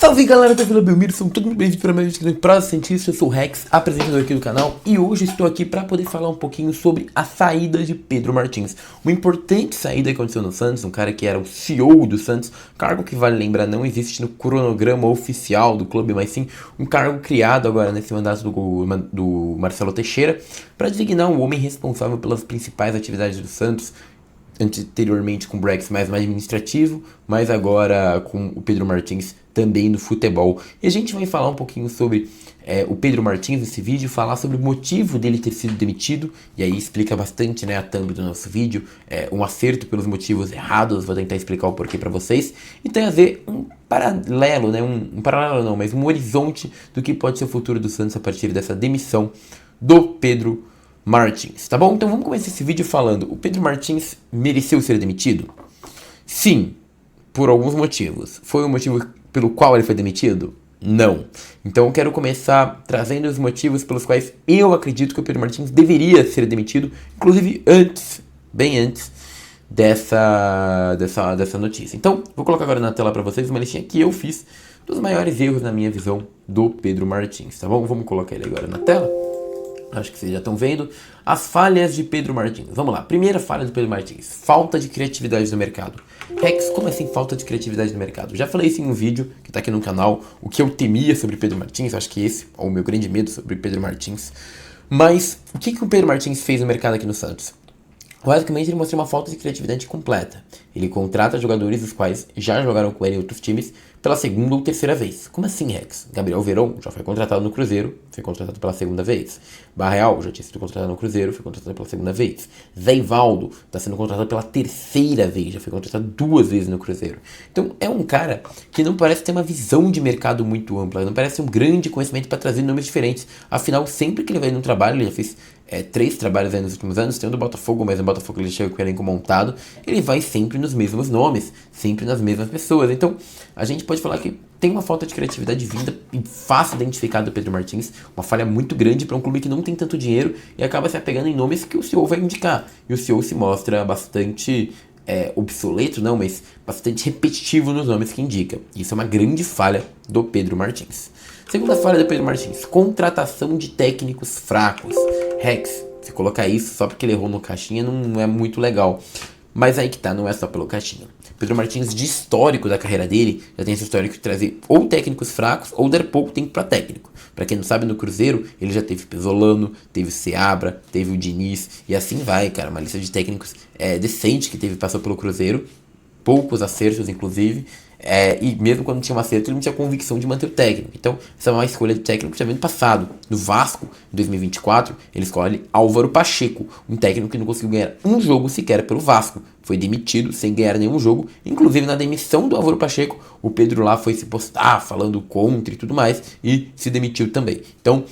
Salve galera da Vila Belmiro, são todos muito bem-vindos para mais um vídeo para cientista. Eu sou o Rex, apresentador aqui do canal, e hoje estou aqui para poder falar um pouquinho sobre a saída de Pedro Martins. Uma importante saída que aconteceu no Santos, um cara que era o CEO do Santos, cargo que, vale lembrar, não existe no cronograma oficial do clube, mas sim um cargo criado agora nesse mandato do Marcelo Teixeira, para designar o homem responsável pelas principais atividades do Santos, anteriormente com o Brex mais administrativo, mas agora com o Pedro Martins também no futebol. E a gente vai falar um pouquinho sobre o Pedro Martins nesse vídeo, falar sobre o motivo dele ter sido demitido, e aí explica bastante, né, a thumb do nosso vídeo, um acerto pelos motivos errados, vou tentar explicar o porquê pra vocês, e trazer um paralelo, né, um paralelo não, mas um horizonte do que pode ser o futuro do Santos a partir dessa demissão do Pedro Martins, tá bom? Então vamos começar esse vídeo falando, o Pedro Martins mereceu ser demitido? Sim, por alguns motivos. Foi o motivo pelo qual ele foi demitido? Não. Então eu quero começar trazendo os motivos pelos quais eu acredito que o Pedro Martins deveria ser demitido, inclusive antes, bem antes dessa notícia. Então, vou colocar agora na tela para vocês uma listinha que eu fiz dos maiores erros na minha visão do Pedro Martins, tá bom? Vamos colocar ele agora na tela. Acho que vocês já estão vendo as falhas de Pedro Martins. Vamos lá, primeira falha do Pedro Martins, falta de criatividade no mercado. Rex, como assim falta de criatividade no mercado? Já falei isso em um vídeo que está aqui no canal, o que eu temia sobre Pedro Martins, acho que esse é o meu grande medo sobre Pedro Martins. Mas o que o Pedro Martins fez no mercado aqui no Santos? Basicamente ele mostrou uma falta de criatividade completa. Ele contrata jogadores os quais já jogaram com ele em outros times pela segunda ou terceira vez. Como assim, Rex? Gabriel Veron já foi contratado no Cruzeiro, foi contratado pela segunda vez. Barreal já tinha sido contratado no Cruzeiro, foi contratado pela segunda vez. Zé Ivaldo está sendo contratado pela terceira vez, já foi contratado 2 vezes no Cruzeiro. Então é um cara que não parece ter uma visão de mercado muito ampla, não parece ter um grande conhecimento para trazer nomes diferentes. Afinal, sempre que ele vai num trabalho, ele já fez 3 trabalhos aí nos últimos anos, tem o do Botafogo, mas no Botafogo ele chega com o elenco montado, ele vai sempre nos mesmos nomes, sempre nas mesmas pessoas. Então, a gente pode falar que tem uma falta de criatividade vinda e fácil identificada do Pedro Martins, uma falha muito grande para um clube que não tem tanto dinheiro e acaba se apegando em nomes que o CEO vai indicar. E o CEO se mostra bastante obsoleto, não, mas bastante repetitivo nos nomes que indica. Isso é uma grande falha do Pedro Martins. Segunda falha do Pedro Martins, contratação de técnicos fracos. Rex, se colocar isso só porque ele errou no caixinha não é muito legal. Mas aí que tá, não é só pelo caixinha. Pedro Martins, de histórico da carreira dele, já tem esse histórico de trazer ou técnicos fracos ou dar pouco tempo pra técnico. Pra quem não sabe, no Cruzeiro, ele já teve Pesolano, teve o Seabra, teve o Diniz, e assim vai, cara. Uma lista de técnicos decente que passou pelo Cruzeiro, poucos acertos, inclusive. E mesmo quando tinha um acerto, ele não tinha convicção de manter o técnico. Então, essa é uma escolha de técnico que já vem do passado. No Vasco, em 2024, ele escolhe Álvaro Pacheco, um técnico que não conseguiu ganhar um jogo sequer pelo Vasco. Foi demitido sem ganhar nenhum jogo. Inclusive, na demissão do Álvaro Pacheco, o Pedro lá foi se postar, falando contra e tudo mais, e se demitiu também. Então,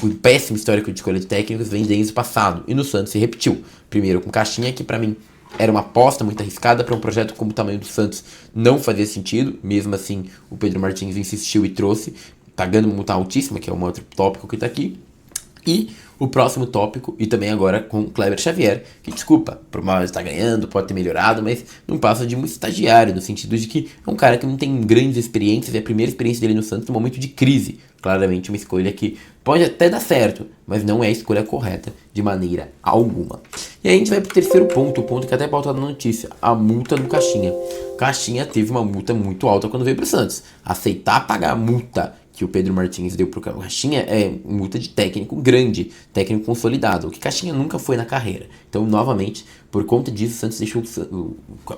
o péssimo histórico de escolha de técnicos vem desde o passado. E no Santos se repetiu. Primeiro com Caixinha, que pra mim era uma aposta muito arriscada para um projeto como o tamanho do Santos, não fazia sentido. Mesmo assim, o Pedro Martins insistiu e trouxe, pagando uma multa altíssima, que é um outro tópico que está aqui. E o próximo tópico, e também agora com o Kleber Xavier, que, desculpa, por mal está ganhando, pode ter melhorado, mas não passa de um estagiário, no sentido de que é um cara que não tem grandes experiências, e a primeira experiência dele no Santos no momento de crise. Claramente uma escolha que pode até dar certo, mas não é a escolha correta de maneira alguma. E aí a gente vai pro terceiro ponto, o ponto que até é pautado na notícia, a multa do Caixinha. Caixinha teve uma multa muito alta quando veio pro Santos. Aceitar pagar a multa que o Pedro Martins deu pro Caixinha é multa de técnico grande, técnico consolidado, o que Caixinha nunca foi na carreira. Então, novamente, por conta disso, o Santos deixou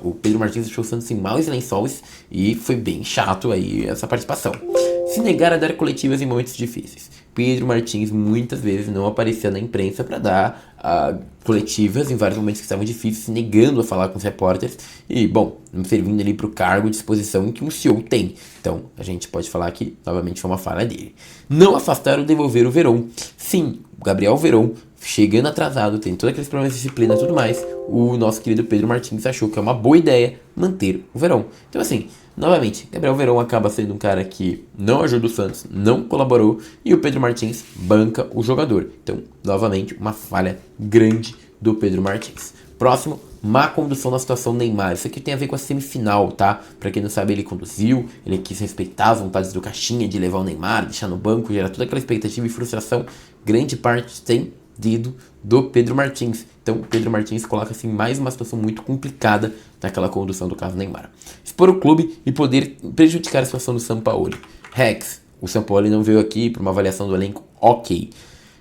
o Pedro Martins deixou o Santos em maus lençóis e foi bem chato aí essa participação. Se negar a dar coletivas em momentos difíceis. Pedro Martins muitas vezes não aparecia na imprensa para dar coletivas em vários momentos que estavam difíceis, se negando a falar com os repórteres e, bom, não servindo ali para o cargo de exposição que um CEO tem. Então, a gente pode falar que, novamente, foi uma falha dele. Não afastar ou devolver o Veron. Sim, o Gabriel Veron, chegando atrasado, tem todos aqueles problemas de disciplina e tudo mais, o nosso querido Pedro Martins achou que é uma boa ideia manter o Veron. Então, assim, novamente, Gabriel Veron acaba sendo um cara que não ajuda o Santos, não colaborou, e o Pedro Martins banca o jogador. Então, novamente, uma falha grande do Pedro Martins. Próximo, má condução na situação do Neymar. Isso aqui tem a ver com a semifinal, tá? Pra quem não sabe, ele conduziu, ele quis respeitar as vontades do Caixinha de levar o Neymar, deixar no banco, gerar toda aquela expectativa e frustração. Grande parte tem dedo do Pedro Martins. Então o Pedro Martins coloca assim mais uma situação muito complicada naquela condução do caso Neymar. Expor o clube e poder prejudicar a situação do Sampaoli. Rex, o Sampaoli não veio aqui para uma avaliação do elenco, ok.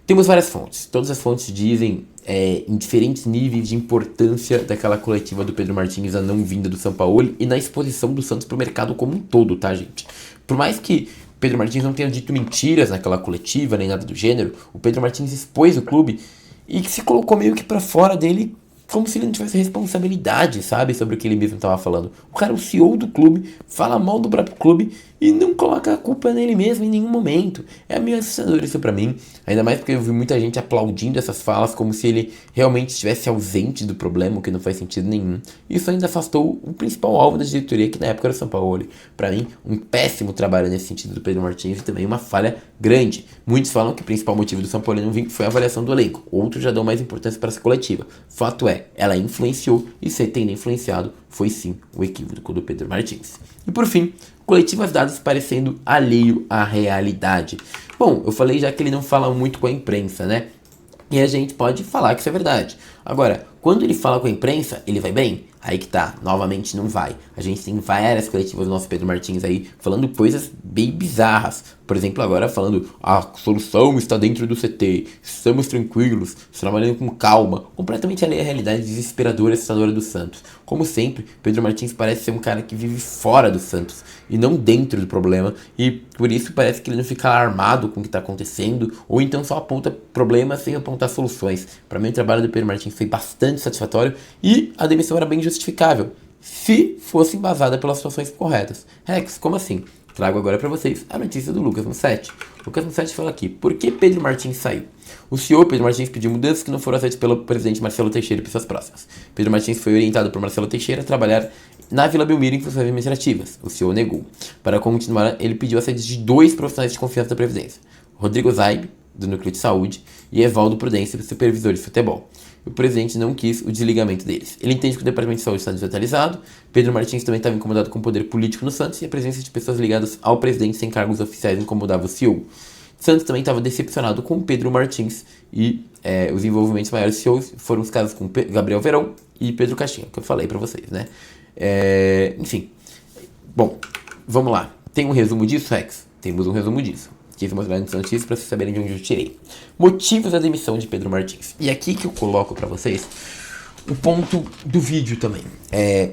Temos várias fontes. Todas as fontes dizem em diferentes níveis de importância daquela coletiva do Pedro Martins, a não vinda do Sampaoli e na exposição do Santos para o mercado como um todo, tá, gente? Por mais que Pedro Martins não tenha dito mentiras naquela coletiva, nem nada do gênero, o Pedro Martins expôs o clube e se colocou meio que pra fora dele, como se ele não tivesse responsabilidade, sabe, sobre o que ele mesmo estava falando. O cara, o CEO do clube, fala mal do próprio clube e não coloca a culpa nele mesmo em nenhum momento. É meio assustador isso pra mim, ainda mais porque eu vi muita gente aplaudindo essas falas como se ele realmente estivesse ausente do problema, o que não faz sentido nenhum. Isso ainda afastou o principal alvo da diretoria, que na época era o Sampaoli. Pra mim, um péssimo trabalho nesse sentido do Pedro Martins e também uma falha grande. Muitos falam que o principal motivo do Sampaoli não vir foi a avaliação do elenco, outros já dão mais importância para essa coletiva. Fato é, ela influenciou e se tendo influenciado, foi sim o equívoco do Pedro Martins. E por fim, coletivas dadas parecendo alheio à realidade. Bom, eu falei já que ele não fala muito com a imprensa, né? E a gente pode falar que isso é verdade. Agora, quando ele fala com a imprensa, ele vai bem? Aí que tá, novamente não vai. A gente tem várias coletivas do nosso Pedro Martins aí falando coisas bem bizarras. Por exemplo, agora falando, a solução está dentro do CT, estamos tranquilos, trabalhando com calma. Completamente alheia à realidade desesperadora e assustadora do Santos. Como sempre, Pedro Martins parece ser um cara que vive fora do Santos e não dentro do problema. E por isso parece que ele não fica alarmado com o que está acontecendo, ou então só aponta problemas sem apontar soluções. Para mim, o trabalho do Pedro Martins foi bastante satisfatório e a demissão era bem justificável, se fosse embasada pelas situações corretas. Rex, como assim? Trago agora para vocês a notícia do Lucas Mussetti. Lucas Mussetti fala aqui, por que Pedro Martins saiu? O CEO Pedro Martins pediu mudanças que não foram aceitas pelo presidente Marcelo Teixeira e pessoas próximas. Pedro Martins foi orientado por Marcelo Teixeira a trabalhar na Vila Belmiro em funções administrativas. O CEO negou. Para continuar, ele pediu a saída de 2 profissionais de confiança da Previdência. Rodrigo Zaib, do Núcleo de Saúde, e Evaldo Prudência, supervisor de futebol. O presidente não quis o desligamento deles. Ele entende que o Departamento de Saúde está desatualizado. Pedro Martins também estava incomodado com o poder político no Santos e a presença de pessoas ligadas ao presidente sem cargos oficiais incomodava o CEO. Santos também estava decepcionado com Pedro Martins e os envolvimentos maiores do CEO foram os casos com Gabriel Verón e Pedro Caixinha, que eu falei para vocês, né? Enfim. Bom, vamos lá. Tem um resumo disso, Rex? Temos um resumo disso. Quis mostrar nessa notícia para vocês saberem de onde eu tirei. Motivos da demissão de Pedro Martins. E aqui que eu coloco para vocês o ponto do vídeo também.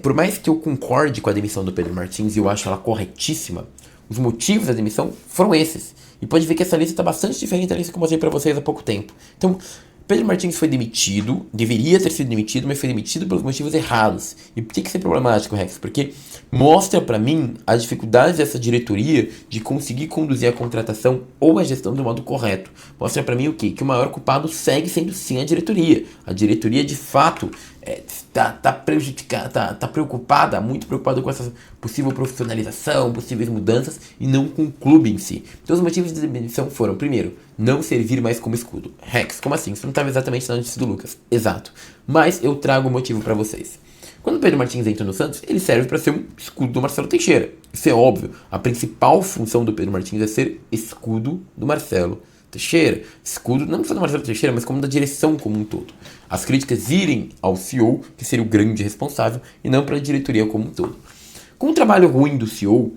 Por mais que eu concorde com a demissão do Pedro Martins e eu acho ela corretíssima, os motivos da demissão foram esses. E pode ver que essa lista está bastante diferente da lista que eu mostrei para vocês há pouco tempo. Então, Pedro Martins foi demitido, deveria ter sido demitido, mas foi demitido pelos motivos errados. E por que isso é problemático, Rex? Porque mostra pra mim a dificuldade dessa diretoria de conseguir conduzir a contratação ou a gestão do modo correto. Mostra pra mim o quê? Que o maior culpado segue sendo sim a diretoria. A diretoria, de fato, tá prejudicada, tá preocupada, muito preocupada com essa possível profissionalização, possíveis mudanças e não com o clube em si. Então os motivos de demissão foram, primeiro, não servir mais como escudo. Rex, como assim? Isso não estava exatamente na notícia do Lucas. Exato. Mas eu trago o motivo pra vocês. Quando o Pedro Martins entra no Santos, ele serve para ser um escudo do Marcelo Teixeira. Isso é óbvio. A principal função do Pedro Martins é ser escudo do Marcelo Teixeira. Escudo não só do Marcelo Teixeira, mas como da direção como um todo. As críticas irem ao CEO, que seria o grande responsável, e não para a diretoria como um todo. Com o trabalho ruim do CEO,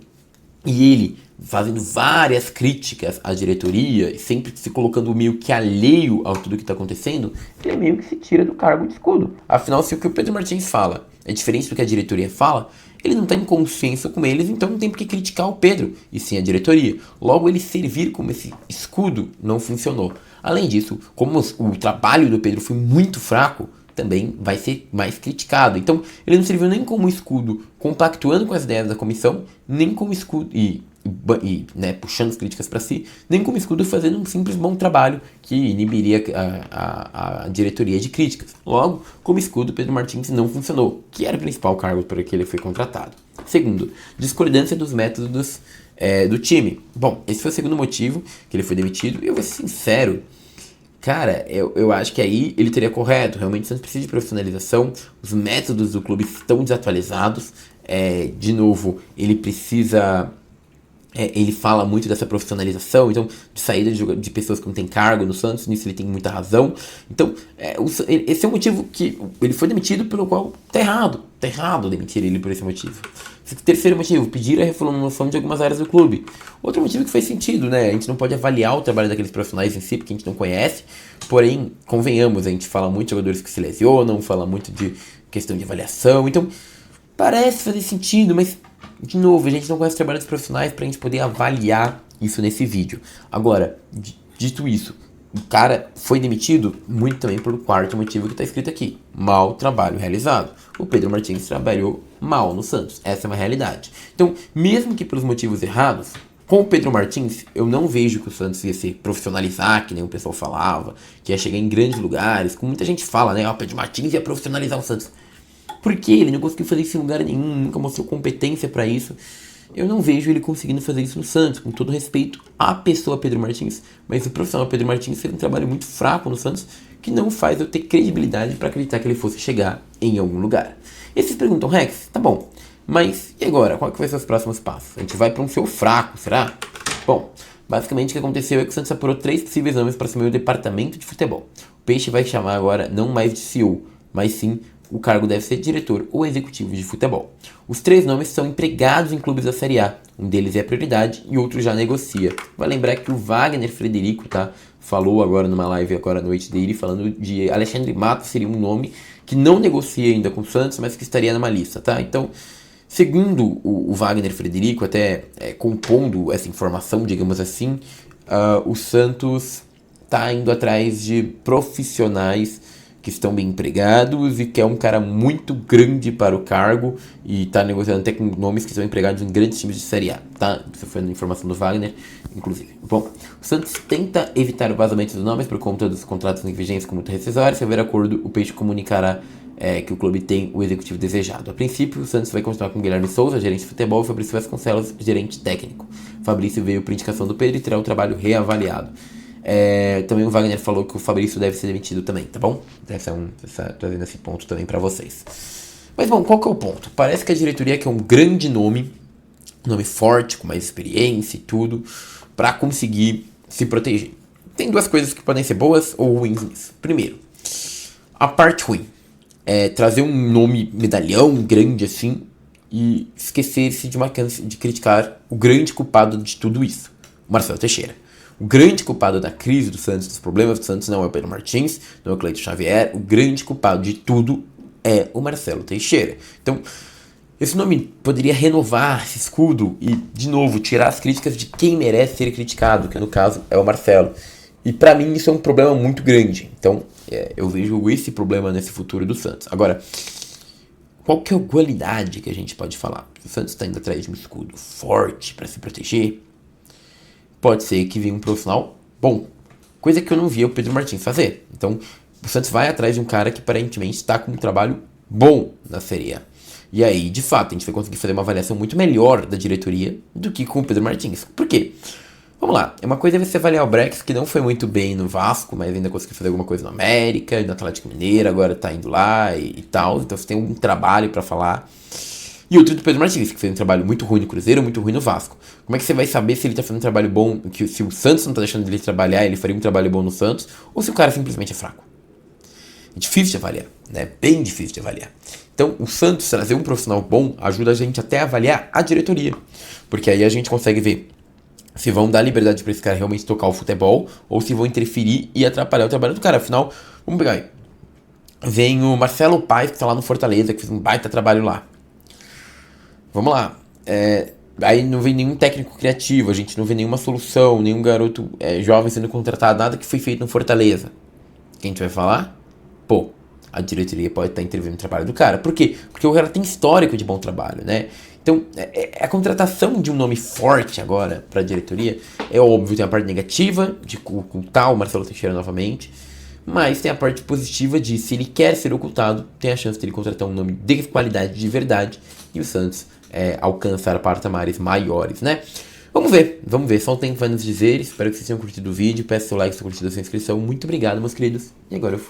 e ele fazendo várias críticas à diretoria, e sempre se colocando meio que alheio a tudo que está acontecendo, ele meio que se tira do cargo de escudo. Afinal, se o que o Pedro Martins fala é diferente do que a diretoria fala, ele não está em consenso com eles, então não tem por que criticar o Pedro, e sim a diretoria. Logo, ele servir como esse escudo não funcionou. Além disso, como o trabalho do Pedro foi muito fraco, também vai ser mais criticado. Então, ele não serviu nem como escudo compactuando com as ideias da comissão, nem como escudo puxando as críticas para si, nem como escudo fazendo um simples bom trabalho que inibiria a diretoria de críticas. Logo, como escudo, Pedro Martins não funcionou, que era o principal cargo para que ele foi contratado. Segundo, discordância dos métodos do time. Bom, esse foi o segundo motivo que ele foi demitido, e eu vou ser sincero, Cara, eu acho que aí ele teria correto. Realmente o Santos precisa de profissionalização. Os métodos do clube estão desatualizados. De novo, ele precisa. Ele fala muito dessa profissionalização, então, de saída de pessoas que não têm cargo no Santos, nisso ele tem muita razão. Então, esse é o motivo que ele foi demitido, pelo qual tá errado demitir ele por esse motivo. Terceiro motivo, pedir a reformulação de algumas áreas do clube. Outro motivo que faz sentido, né? A gente não pode avaliar o trabalho daqueles profissionais em si, porque a gente não conhece, porém, convenhamos, a gente fala muito de jogadores que se lesionam, fala muito de questão de avaliação, então, parece fazer sentido, mas de novo, a gente não conhece o trabalho dos profissionais pra gente poder avaliar isso nesse vídeo. Agora, dito isso, o cara foi demitido muito também pelo quarto motivo que tá escrito aqui. Mau trabalho realizado. O Pedro Martins trabalhou mal no Santos. Essa é uma realidade. Então, mesmo que pelos motivos errados, com o Pedro Martins, eu não vejo que o Santos ia se profissionalizar, que nem o pessoal falava, que ia chegar em grandes lugares, como muita gente fala, né? O Pedro Martins ia profissionalizar o Santos. Porque ele não conseguiu fazer isso em lugar nenhum, nunca mostrou competência pra isso. Eu não vejo ele conseguindo fazer isso no Santos, com todo respeito à pessoa Pedro Martins, mas o profissional Pedro Martins fez um trabalho muito fraco no Santos, que não faz eu ter credibilidade pra acreditar que ele fosse chegar em algum lugar. E vocês perguntam, Rex, tá bom, mas e agora? Qual que vai ser os próximos passos? A gente vai pra um seu fraco, será? Bom, basicamente o que aconteceu é que o Santos apurou 3 possíveis nomes para assumir o departamento de futebol. O Peixe vai chamar agora não mais de CEO, mas sim o cargo deve ser diretor ou executivo de futebol. Os 3 nomes são empregados em clubes da Série A. Um deles é a prioridade e outro já negocia. Vai lembrar que o Wagner Frederico, tá? Falou agora numa live agora à noite dele, falando de Alexandre Matos, seria um nome que não negocia ainda com o Santos, mas que estaria numa lista, tá? Então, segundo o Wagner Frederico, até compondo essa informação, digamos assim, o Santos está indo atrás de profissionais que estão bem empregados e que é um cara muito grande para o cargo e está negociando até com nomes que são empregados em grandes times de Série A, tá? Isso foi uma informação do Wagner, inclusive. Bom, o Santos tenta evitar o vazamento dos nomes por conta dos contratos em vigência com muito rescisório. Se houver acordo, o Peixe comunicará que o clube tem o executivo desejado. A princípio, o Santos vai continuar com Guilherme Souza, gerente de futebol, e Fabrício Vasconcelos, gerente técnico. Fabrício veio por indicação do Pedro e terá o trabalho reavaliado. Também o Wagner falou que o Fabrício deve ser demitido também, tá bom? Trazendo esse ponto também pra vocês. Mas bom, qual que é o ponto? Parece que a diretoria quer um grande nome, um nome forte, com mais experiência e tudo, pra conseguir se proteger. Tem 2 coisas que podem ser boas ou ruins nisso. Primeiro, a parte ruim é trazer um nome medalhão grande assim e esquecer-se de criticar o grande culpado de tudo isso, o Marcelo Teixeira. O grande culpado da crise do Santos, dos problemas do Santos, não é o Pedro Martins, não é o Cleiton Xavier. O grande culpado de tudo é o Marcelo Teixeira. Então, esse nome poderia renovar esse escudo e, de novo, tirar as críticas de quem merece ser criticado, que no caso é o Marcelo. E pra mim isso é um problema muito grande. Então, eu vejo esse problema nesse futuro do Santos. Agora, qual que é a qualidade que a gente pode falar? O Santos está indo atrás de um escudo forte para se proteger. Pode ser que venha um profissional bom, coisa que eu não via o Pedro Martins fazer. Então, o Santos vai atrás de um cara que aparentemente está com um trabalho bom na Série A. E aí, de fato, a gente vai conseguir fazer uma avaliação muito melhor da diretoria do que com o Pedro Martins. Por quê? Vamos lá, uma coisa é você avaliar o Brex, que não foi muito bem no Vasco, mas ainda conseguiu fazer alguma coisa no América, no Atlético Mineiro, agora tá indo lá e tal. Então você tem um trabalho pra falar. E outro do Pedro Martins, que fez um trabalho muito ruim no Cruzeiro, muito ruim no Vasco. Como é que você vai saber se ele tá fazendo um trabalho bom, que se o Santos não tá deixando ele trabalhar, ele faria um trabalho bom no Santos, ou se o cara simplesmente é fraco? É difícil de avaliar, né? Bem difícil de avaliar. Então, o Santos trazer um profissional bom ajuda a gente até a avaliar a diretoria. Porque aí a gente consegue ver se vão dar liberdade para esse cara realmente tocar o futebol, ou se vão interferir e atrapalhar o trabalho do cara. Afinal, vamos pegar aí. Vem o Marcelo Paes, que tá lá no Fortaleza, que fez um baita trabalho lá. Vamos lá. Aí não vem nenhum técnico criativo, a gente não vê nenhuma solução, nenhum garoto jovem sendo contratado, nada que foi feito no Fortaleza. Quem a gente vai falar? Pô, a diretoria pode estar intervindo no trabalho do cara. Por quê? Porque o cara tem histórico de bom trabalho, né? Então, a contratação de um nome forte agora para a diretoria, é óbvio, tem a parte negativa de ocultar o Marcelo Teixeira novamente, mas tem a parte positiva de, se ele quer ser ocultado, tem a chance de ele contratar um nome de qualidade de verdade e o Santos alcançar patamares maiores, né? Vamos ver, só o tempo vai nos dizer. Espero que vocês tenham curtido o vídeo, peço seu like, sua curtida, sua inscrição. Muito obrigado, meus queridos, e agora eu fui.